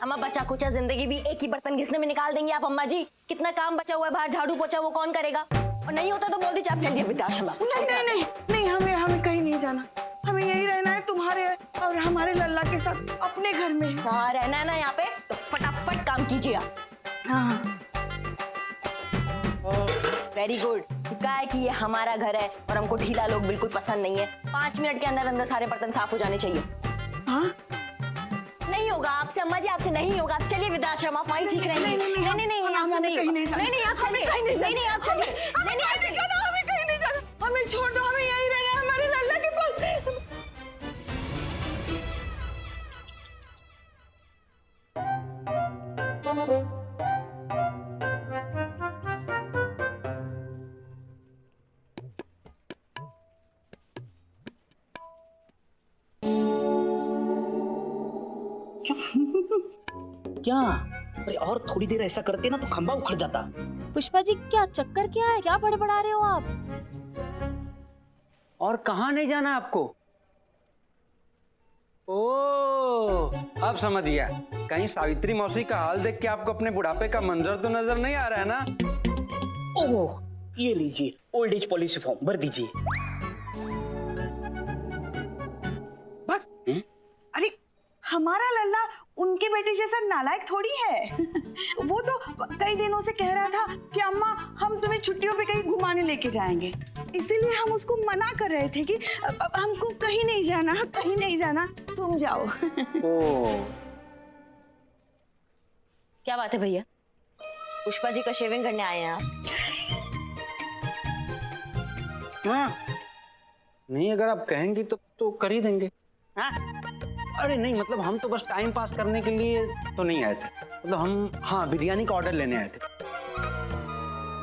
हम बचा कुचा जिंदगी भी एक ही बर्तन घिसने में निकाल देंगे आप अम्मा जी। कितना काम बचा हुआ है बाहर, झाड़ू पोछा वो कौन करेगा? और नहीं होता तो बोल दीजिए आप चलिए वृद्धाश्रम। नहीं, हमें कहीं नहीं जाना, हमें यही रहना है तुम्हारे और हमारे लल्ला के साथ अपने घर में। हाँ रहना है ना यहाँ पे, तो फटाफट काम कीजिए आप। हाँ वेरी गुड। क्या है कि ये हमारा घर है और हमको ढीला लोग बिल्कुल पसंद नहीं है। 5 मिनट के अंदर अंदर सारे बर्तन साफ हो जाने चाहिए। हाँ नहीं होगा आपसे अम्मा जी, आपसे नहीं होगा। आप चलिए वृद्धाश्रम, आप वहीं ठीक रहेंगे। नहीं आपसे नहीं होगा। नहीं आप चलिए, नहीं आप चलिए, नहीं आप चलिए। हमें कहीं नहीं जाना, हमें छोड़ दो, हमें यहीं रहना है हमारे लल्ला के पास। क्या? अरे और थोड़ी देर ऐसा करते ना तो खंबा उखड़ जाता। पुष्पा जी क्या चक्कर क्या है, क्या बड़बड़ा रहे हो आप? और कहाँ नहीं जाना आपको? ओ, अब समझ गया। कहीं सावित्री मौसी का हाल देख के आपको अपने बुढ़ापे का मंजर तो नजर नहीं आ रहा है ना? ओह, ये लीजिए ओल्ड एज पॉलिसी फॉर्म भर दीजिए। अरे हमारा लल्ला उनके बेटे जैसा नालायक थोड़ी है। वो तो कई दिनों से कह रहा था कि अम्मा हम तुम्हें छुट्टियों पे कहीं घुमाने लेके जाएंगे, इसीलिए हम उसको मना कर रहे थे कि हमको कहीं नहीं जाना, कहीं नहीं जाना, तुम जाओ। ओ, क्या बात है भैया, पुष्पा जी का शेविंग करने आए हैं आप? हाँ, नहीं अगर आप कहेंगी तो कर ही देंगे। हाँ? अरे नहीं मतलब हम तो बस टाइम पास करने के लिए तो नहीं आए थे। मतलब हम हाँ बिरयानी का ऑर्डर लेने आए थे।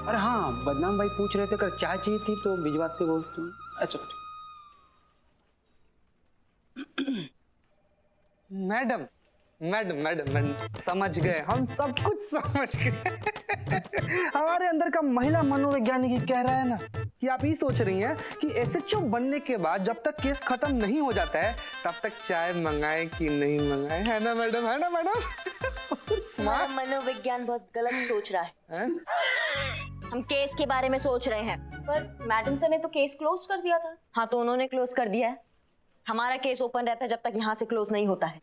अरे हाँ बदनाम भाई पूछ रहे थे अगर चाय चाहिए थी तो भिजवाते बोलते हैं। अच्छा मैडम मैडम मैडम मैडम समझ गए, हम सब कुछ समझ गए। हमारे अंदर का महिला मनोवैज्ञानिक कह रहा है ना कि आप ये सोच रही हैं कि एसएचओ बनने के बाद जब तक केस खत्म नहीं हो जाता है तब तक चाय मंगाए कि नहीं मंगाए, है ना मैडम? है ना मैडम? हमारा मनोविज्ञान बहुत गलत सोच रहा है। हम केस के बारे में सोच रहे हैं। पर मैडम सर ने तो केस क्लोज कर दिया था। हाँ तो उन्होंने क्लोज कर दिया है। हमारा केस ओपन रहता है जब तक यहाँ से क्लोज नहीं होता है।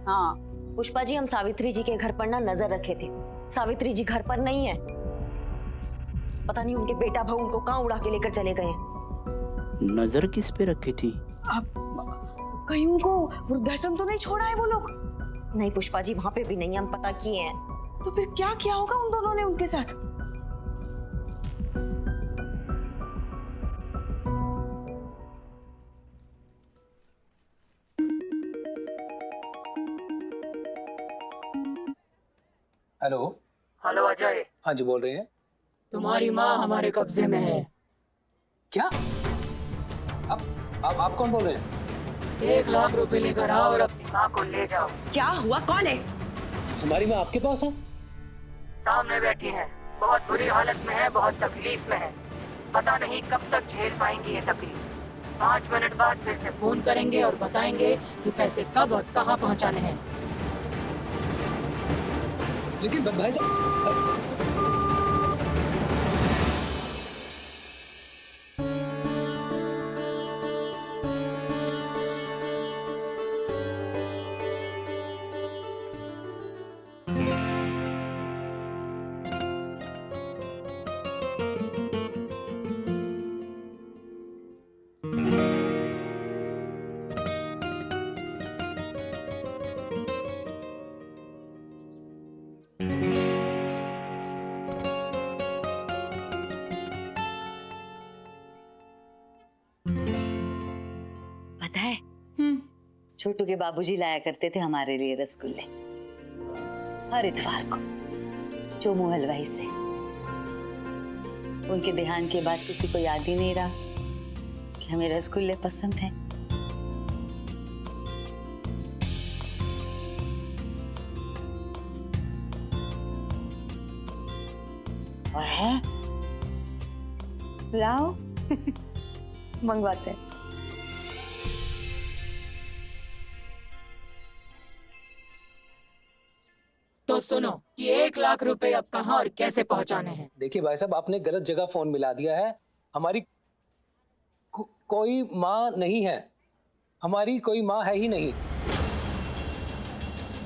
हाँ पुष्पा जी, हम सावित्री जी के घर पर ना नजर रखे थे। सावित्री जी घर पर नहीं है। पता नहीं उनके बेटा भाऊ उनको कहाँ उड़ा के लेकर चले गए। नजर किस पे रखी थी? अब कहीं उनको वृद्धाश्रम तो नहीं छोड़ा है वो लोग? नहीं पुष्पा जी, वहां पे भी नहीं, हम पता किए हैं। तो फिर क्या किया होगा उन दोनों ने उनके साथ? हेलो हेलो अजय, हाँ जी बोल रहे हैं। तुम्हारी माँ हमारे कब्जे में है। क्या? अब आप कौन बोल रहे हैं? 1 लाख रुपए लेकर आओ और अपनी माँ को ले जाओ। क्या हुआ, कौन है? हमारी माँ आपके पास है? सामने बैठी है, बहुत बुरी हालत में है, बहुत तकलीफ में है। पता नहीं कब तक झेल पाएंगी ये तकलीफ। 5 मिनट बाद फिर से फोन करेंगे और बताएंगे कि पैसे कब और कहाँ पहुँचाने हैं। लेकिन भाई साहब पता है छोटू के बाबूजी लाया करते थे हमारे लिए रसगुल्ले हर इतवार को, चोमू हलवाई से। उनके देहांत के बाद किसी को याद ही नहीं रहा कि हमें रसगुल्ले पसंद हैं। और है लाओ मंगवाते हैं। सुनो कि 1 लाख रुपए अब कहाँ और कैसे पहुंचाने हैं। देखिए भाई साहब, आपने गलत जगह फोन मिला दिया है। हमारी कोई माँ नहीं है, हमारी कोई माँ है ही नहीं।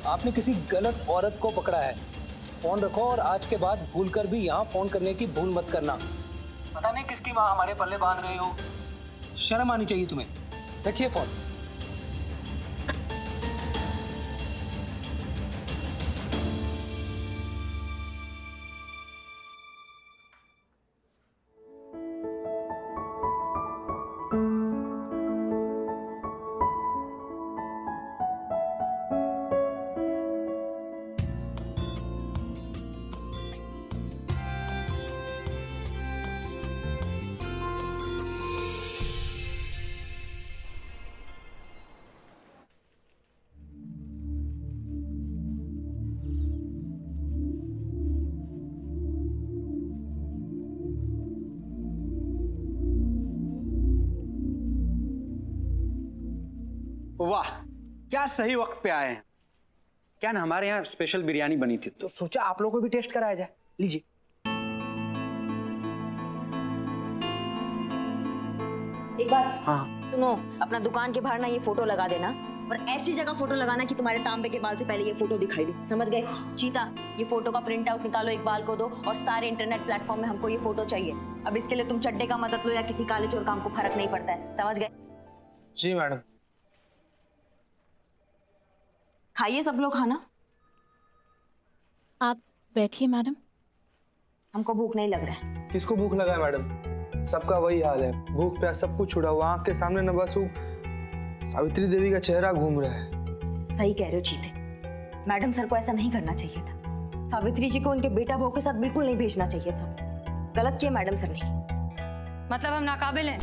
आपने किसी गलत औरत को पकड़ा है। फोन रखो और आज के बाद भूलकर भी यहाँ फोन करने की भूल मत करना। पता नहीं किसकी माँ हमारे पल्ले बांध रहे हो, शर्म आनी चाहिए तुम्हें। रखिए फोन। वाह, क्या सही वक्त पे आए हैं। क्या ना, हमारे यहाँ स्पेशल बिरयानी बनी थी तो सोचा आप लोगों को भी टेस्ट कराया जाए। लीजिए। एक बार हाँ, सुनो, अपना दुकान के बाहर ना ये फोटो लगा देना, और ऐसी जगह फोटो लगाना कि तुम्हारे तांबे के बाल से पहले ये फोटो दिखाई दे। समझ गए? चीता, ये फोटो का प्रिंट आउट निकालो, एक बाल को दो, और सारे इंटरनेट प्लेटफॉर्म में हमको ये फोटो चाहिए। अब इसके लिए तुम चड्डे का मदद लो या किसी काले चोर का, हमको फर्क नहीं पड़ता है। समझ गए? जी मैडम। खाइए सब लोग खाना। आप बैठिए मैडम। हमको भूख नहीं लग रहा है। किसको भूख लगा है मैडम? सबका वही हाल है, भूख प्यास सब कुछ छुड़ा हुआ। आंख के सामने न बस वो सावित्री देवी का चेहरा घूम रहा है। सही कह रहे हो चीते, मैडम सर को ऐसा नहीं करना चाहिए था। सावित्री जी को उनके बेटा बहू के साथ बिल्कुल नहीं भेजना चाहिए था। गलत किया मैडम सर ने। मतलब हम नाकाबिल हैं?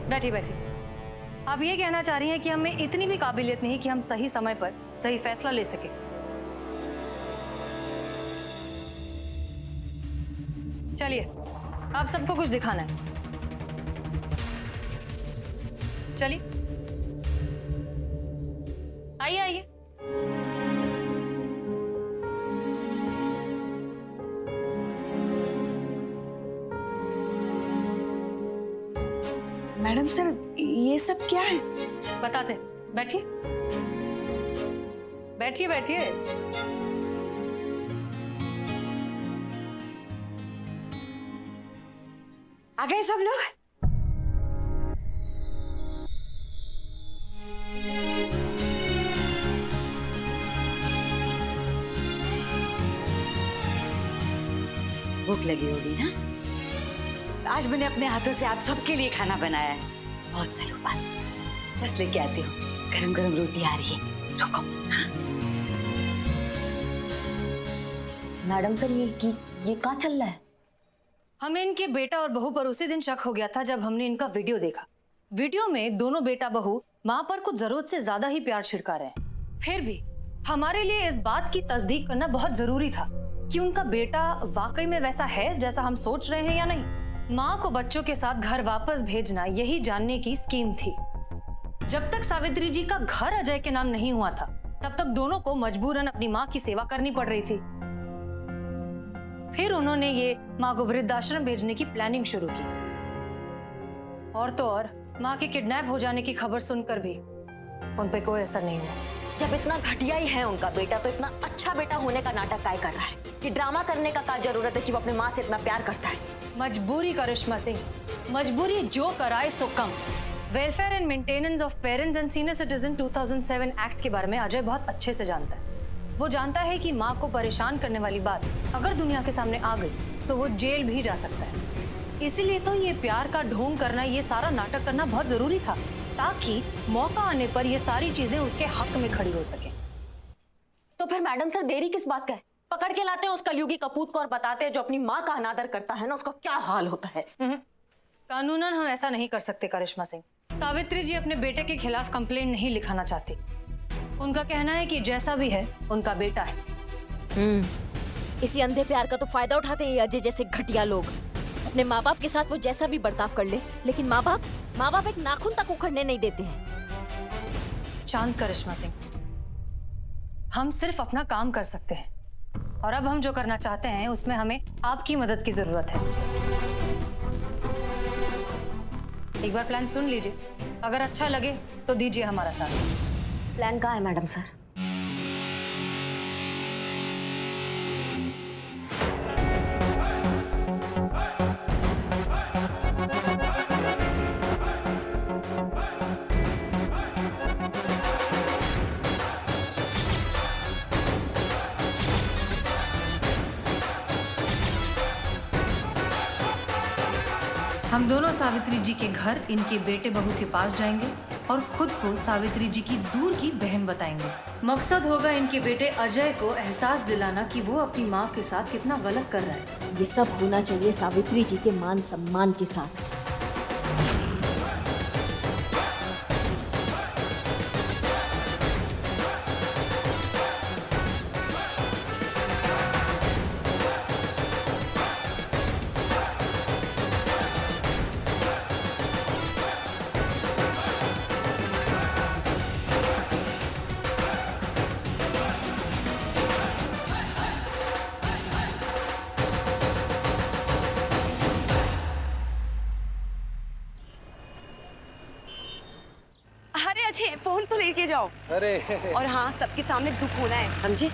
बैठी बैठी। आप ये कहना चाह रही हैं कि हमें इतनी भी काबिलियत नहीं कि हम सही समय पर सही फैसला ले सके। चलिए, आप सबको कुछ दिखाना है। चलिए, आइए आइए। मैडम सर, ये सब क्या है? बताते हैं। बैठिए बैठिए बैठिए। आ गए सब लोग? भूख लगी होगी ना? आज मैंने अपने हाथों से आप सबके लिए खाना बनाया है। बहुत सालों बाद। बस लेके आती हूँ। गरम गरम रोटी आ रही है, रुको। मैडम सर, ये क्या चल रहा है? हमें इनके बेटा और बहू पर उसी दिन शक हो गया था जब हमने इनका वीडियो देखा। वीडियो में दोनों बेटा बहू माँ पर कुछ जरूरत से ज्यादा ही प्यार छिड़का रहे हैं। फिर भी हमारे लिए इस बात की तस्दीक करना बहुत जरूरी था कि उनका बेटा वाकई में वैसा है जैसा हम सोच रहे हैं या नहीं। माँ को बच्चों के साथ घर वापस भेजना यही जानने की स्कीम थी। जब तक सावित्री जी का घर अजय के नाम नहीं हुआ था तब तक दोनों को मजबूरन अपनी माँ की सेवा करनी पड़ रही थी। फिर उन्होंने ये माँ को वृद्धाश्रम भेजने की प्लानिंग शुरू की। और तो और माँ के किडनैप हो जाने की खबर सुनकर भी उन पे कोई असर नहीं हुआ। जब इतना घटिया ही है उनका बेटा तो इतना अच्छा बेटा होने का नाटक काय कर रहा है कि ड्रामा करने का क्या जरूरत है कि वो अपनी माँ से इतना प्यार करता है। मजबूरी करिश्मा सिंह, मजबूरी जो कराए सो कम। Welfare and maintenance of parents and senior citizen 2007 act के बारे में अजय बहुत अच्छे से जानता है। वो जानता है कि माँ को परेशान करने वाली बात अगर दुनिया के सामने आ गई तो वो जेल भी जा सकता है। इसीलिए तो ये प्यार का ढोंग करना, ये सारा नाटक करना बहुत जरूरी था ताकि मौका आने पर ये सारी चीजें उसके हक में खड़ी हो सके। तो फिर मैडम सर देरी किस बात का है? पकड़ के लाते हैं उस कलयुगी कपूत को और बताते हैं जो अपनी माँ का अनादर करता है ना उसका क्या हाल होता है। कानूनन हम ऐसा नहीं कर सकते करिश्मा सिंह। सावित्री जी अपने बेटे के खिलाफ कंप्लेंट नहीं लिखाना चाहती। उनका कहना है कि जैसा भी है उनका बेटा है। इसी अंधे प्यार का तो फायदा उठाते हैं अजय जैसे घटिया लोग। अपने माँ बाप के साथ वो जैसा भी बर्ताव कर ले, लेकिन माँ बाप एक नाखून तक उखड़ने नहीं देते हैं। शांत करिश्मा सिंह, हम सिर्फ अपना काम कर सकते हैं और अब हम जो करना चाहते हैं उसमें हमें आपकी मदद की जरूरत है। एक बार प्लान सुन लीजिए, अगर अच्छा लगे तो दीजिए हमारा साथ। प्लान कहाँ है मैडम सर? हम दोनों सावित्री जी के घर इनके बेटे बहू के पास जाएंगे और खुद को सावित्री जी की दूर की बहन बताएंगे। मकसद होगा इनके बेटे अजय को एहसास दिलाना कि वो अपनी माँ के साथ कितना गलत कर रहा है। ये सब होना चाहिए सावित्री जी के मान सम्मान के साथ। अरे अच्छे फोन तो लेके जाओ। अरे और हाँ, सबके सामने दुख होना है, समझे?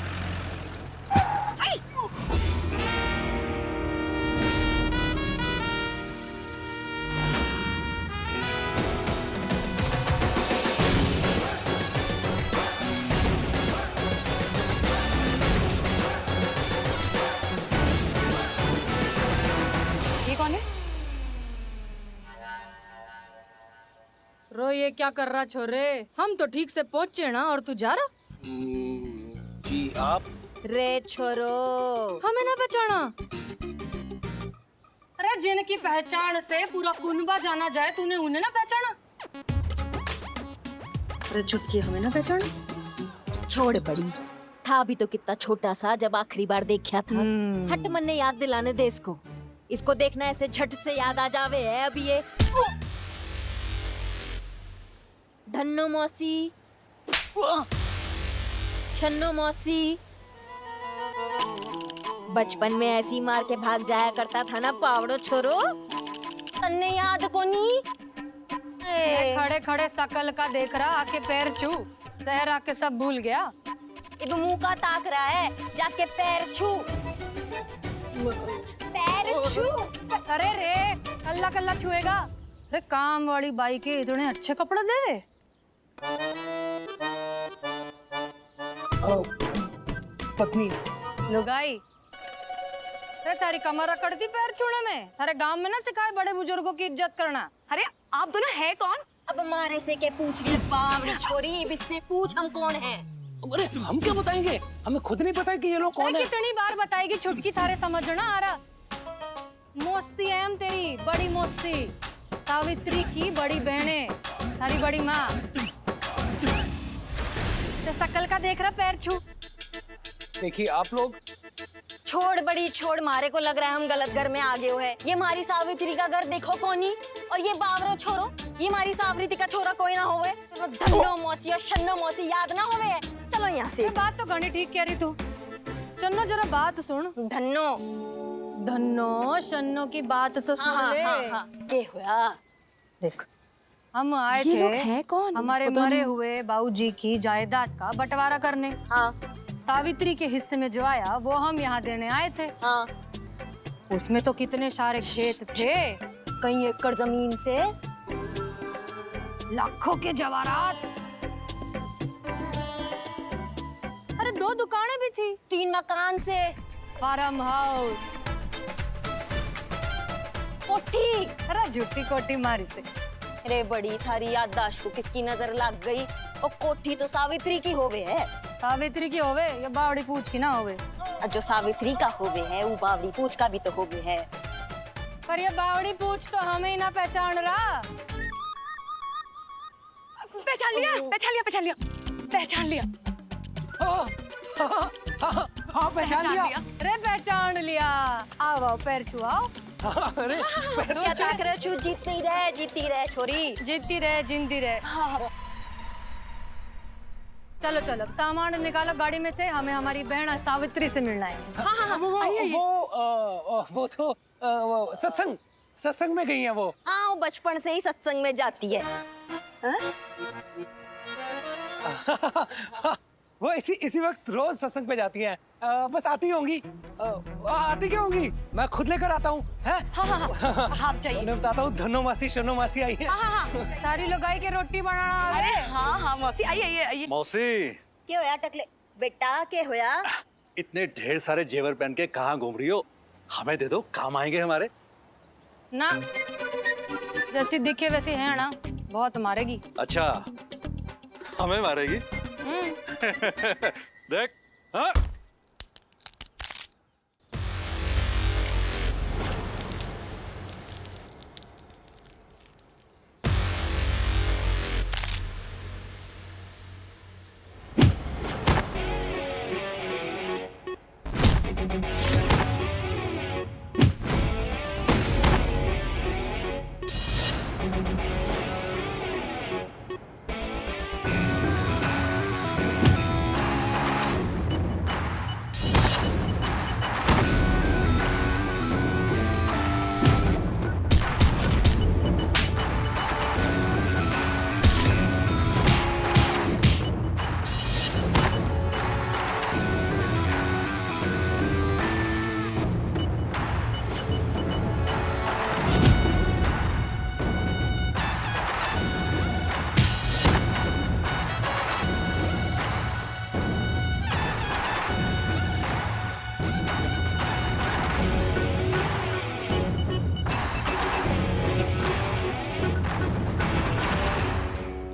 ये कौन है? रो ये क्या कर रहा छोरे? हम तो ठीक से पहुंचे ना और तू जा रहा? जी आप? रे छोरो, हमें ना पहचाना? अरे जिनकी पहचान से पूरा कुनबा जाना जाए, तूने उन्हें ना पहचाना? अरे चुटकी, हमें ना पहचाना? छोड़ बड़ी, था भी तो कितना छोटा सा जब आखिरी बार देखा था। हट मन ने याद दिलाने दे इसको। इसको देखना ऐसे झट से याद आ जावे है अभी ये। धन्नो मौसी, छन्नो मौसी, बचपन में ऐसी मार के भाग जाया करता था ना पावड़ो छोरो। तन्ने याद कोनी? खड़े खड़े सकल का देख रहा, आके पैर छू, शहर आके सब भूल गया। इब मुंह का ताक रहा है, जाके पैर छू। पैर छू। अरे रे, कल्ला कल्ला छुएगा? अरे काम वाली बाई के इतने अच्छे कपड़े दे। पत्नी लुगाई, अरे तारी कमर अकड़ती पैर छूने में? अरे गांव में ना सिखाए बड़े बुजुर्गों की इज्जत करना। अरे आप दोनों है कौन? अब मारे से के पूछ ले बावड़ी छोरी, अब इससे पूछ हम कौन हैं? अरे हम क्या बताएंगे? हमें खुद नहीं पता कि ये लोग कौन है। कितनी बार बताएगी छुटकी, थारे समझना आ रहा? मौसी है हम तेरी, बड़ी मौसी, सावित्री की बड़ी बहने, थारी बड़ी माँ। तो सकल का देख रहा, पैर छू। देखिए आप लोग, छोड़ बड़ी छोड़, मारे को लग रहा है हम गलत घर में आ गए हुए हैं। ये हमारी सावित्री का घर देखो कोनी, और ये बावरो छोरो, ये हमारी सावित्री का छोरा कोई ना होवे। तो धन्नो मौसी और शन्नो मौसी याद ना होवे। चलो यहाँ से। बात तो घनी ठीक कह रही तू। चन्नो जरा बात सुन। धन्नो धन्नो शन्नो की बात तो सुन ले। के हुआ? देख, हम आए ये थे लोग हैं कौन? हमारे पता मरे नहीं। हुए बाबूजी की जायदाद का बंटवारा करने। हाँ सावित्री के हिस्से में जो आया वो हम यहाँ देने आए थे। हाँ। उसमें तो कितने सारे खेत थे, कई एकड़ जमीन से लाखों के जवाहरात, अरे 2 दुकानें भी थी, 3 मकान से, फार्म हाउस, कोठी। अरे झूठी कोठी मारी से। अरे बड़ी थारी याददाश्त को किसकी नजर लग गई? और कोठी तो सावित्री की होवे है। सावित्री की होवे या बावड़ी पूछ की ना होवे? और जो सावित्री का होवे है वो बावड़ी पूछ का भी तो होवे है। पर ये बावड़ी पूछ तो हमें ही ना पहचान रहा। पहचान लिया, पहचान लिया, पहचान लिया, पहचान लिया। हाँ पहचान लिया। अरे पहचान लिया। आओ आओ, पैर छुआओ। अरे क्या ताक रहे छू? जीती रहे छोरी। जीती रहे, जिंदी रहे। चलो चलो सामान निकालो गाड़ी में से, हमें हमारी बहन सावित्री से मिलना है। वो तो सत्संग में गई है वो। हाँ, वो बचपन से ही सत्संग में जाती है। वो इसी वक्त रोज सत्संग पे जाती हैं। बस आती होंगी। आती क्या होंगी, मैं खुद लेकर आता हूँ। आप चाहिए उन्हें बताता हूँ, धनो मासी शनो मासी आई है। सारी लोग आई के रोटी बनाना। अरे हाँ मौसी, आइए। मौसी, क्या होया टकले बेटा, क्या होया? इतने ढेर सारे जेवर पहन के कहाँ घूम रही हो? हमें दे दो, काम आएंगे हमारे। ना जैसी दिखे वैसी है ना, बहुत मारेगी। अच्छा, हमें मारेगी? देख। हाँ?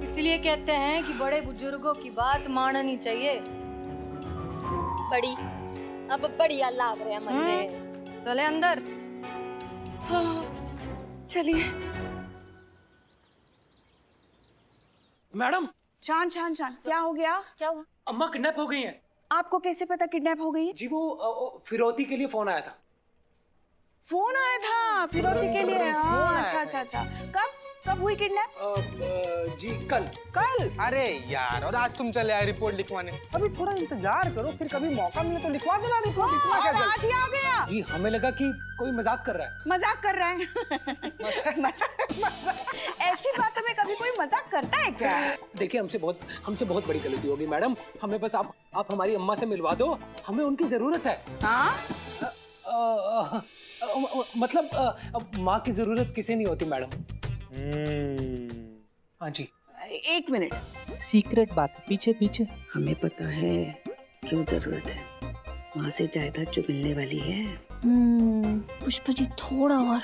इसलिए कहते हैं कि बड़े बुजुर्गों की बात माननी चाहिए। बड़ी अब बढ़िया लाग रहा है मन में। चले अंदर। चलिए। मैडम, चांद क्या हो गया? क्या हुआ? अम्मा किडनैप हो गई हैं। आपको कैसे पता किडनैप हो गई है? जी वो फिरौती के लिए फोन आया था। फोन आया था फिरौती के लिए? हाँ, अच्छा। कब हुई किडनैप? जी कल। अरे यार, और आज तुम चले आए रिपोर्ट लिखवाने। अभी थोड़ा इंतजार करो, फिर कभी मौका मिले तो लिखवा देना रिपोर्ट। इतना क्या आज ही आ गया? जी हमें लगा कि कोई मजाक कर रहा है। मजाक कर रहा है? ऐसी बातों में कभी कोई मजाक करता है क्या? देखिए, हमसे बहुत बड़ी गलती होगी मैडम। हमें बस आप हमारी अम्मा से मिलवा दो, हमें उनकी जरूरत है। हाँ? मतलब माँ की जरूरत किसे नहीं होती मैडम। हाँ जी। एक मिनट, सीक्रेट बात पीछे। हमें पता है क्यों जरूरत है। वहां से जायदाद जो मिलने वाली है। पुष्पा जी थोड़ा और।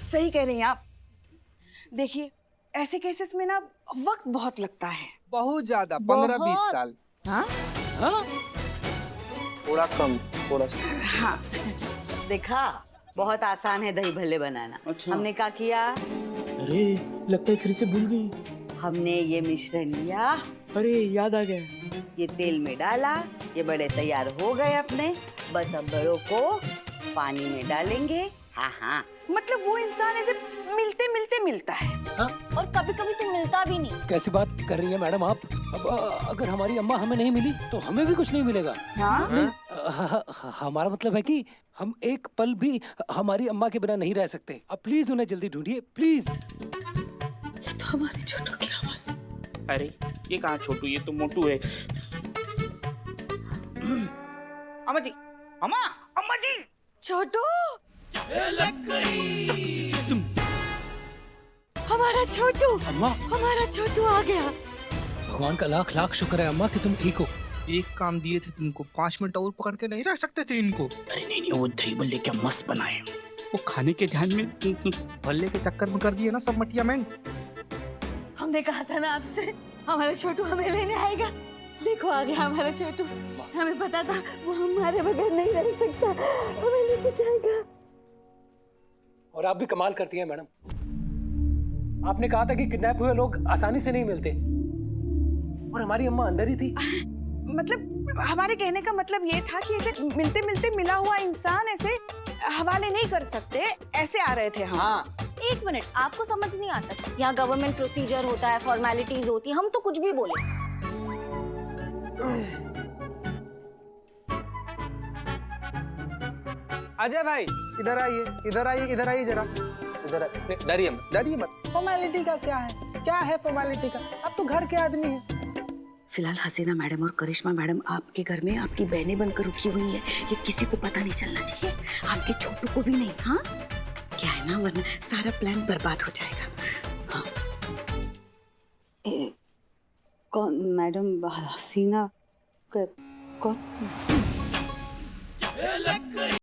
सही कह रही हैं आप। देखिए, ऐसे केसेस में ना वक्त बहुत लगता है। बहुत ज्यादा, 15-20 साल। हाँ? थोड़ा कम, थोड़ा सा। हाँ। देखा, बहुत आसान है दही भल्ले बनाना। अच्छा। हमने क्या किया? अरे लगता है फिर से भूल गई। हमने ये मिश्रण लिया, अरे याद आ गया। ये तेल में डाला, ये बड़े तैयार हो गए अपने। बस अब बड़ों को पानी में डालेंगे। हाँ। मतलब वो इंसान ऐसे मिलते मिलता है। और कभी कभी तो मिलता भी नहीं। कैसी बात कर रही हैं मैडम आप? अब अगर हमारी अम्मा हमें नहीं मिली तो हमें भी कुछ नहीं मिलेगा। हाँ? नहीं, हमारा मतलब है कि हम एक पल भी हमारी अम्मा के बिना नहीं रह सकते। अब प्लीज उन्हें जल्दी ढूंढिए, प्लीज। ये तो हमारे छोटू की आवाज। अरे ये कहाँ छोटू, ये तो मोटू है। अम्मा जी, अम्मा जी। छोटू, हमारा छोटू, अम्मा, हमारा छोटू आ गया। भगवान का लाख लाख शुक्र है अम्मा कि तुम ठीक हो। एक काम दिए थे तुमको, 5 मिनट और पकड़ के नहीं रख सकते थे इनको। अरे नहीं, वो दही बल्ले क्या मस्त बनाए हैं। वो खाने के ध्यान में भल्ले के चक्कर में कर दिए ना सब मटिया मैन। हमने कहा था ना आपसे, हमारा छोटू हमें लेने आएगा। देखो आ गया हमारा छोटू। हमें पता था वो हमारे बगैर नहीं रह सकता, हमें लेके जाएगा। और आप भी कमाल करती हैं मैडम। आपने कहा था कि किडनैप हुए लोग आसानी से नहीं मिलते, और हमारी अम्मा अंदर ही थी। मतलब हमारे कहने का मतलब ये था कि ऐसे मिलते मिला हुआ इंसान ऐसे हवाले नहीं कर सकते। ऐसे आ रहे थे हम। हाँ। एक मिनट, आपको समझ नहीं आता? यहाँ गवर्नमेंट प्रोसीजर होता है, फॉर्मेलिटीज होती है, हम तो कुछ भी बोले। अजय भाई इधर आइए, इधर आइए, इधर आइए जरा, इधर डरिए मत, डरिए मत। फॉर्मेलिटी का क्या है, क्या है फॉर्मेलिटी का? आप तो घर के आदमी हैं। फिलहाल हसीना मैडम और करिश्मा मैडम आपके घर में आपकी बहनें बनकर रुकी हुई है, ये किसी को पता नहीं चलना चाहिए, आपके छोटू को भी नहीं। हाँ क्या है ना, वरना सारा प्लान बर्बाद हो जाएगा। हाँ कौन मैडम? हसीना कौन?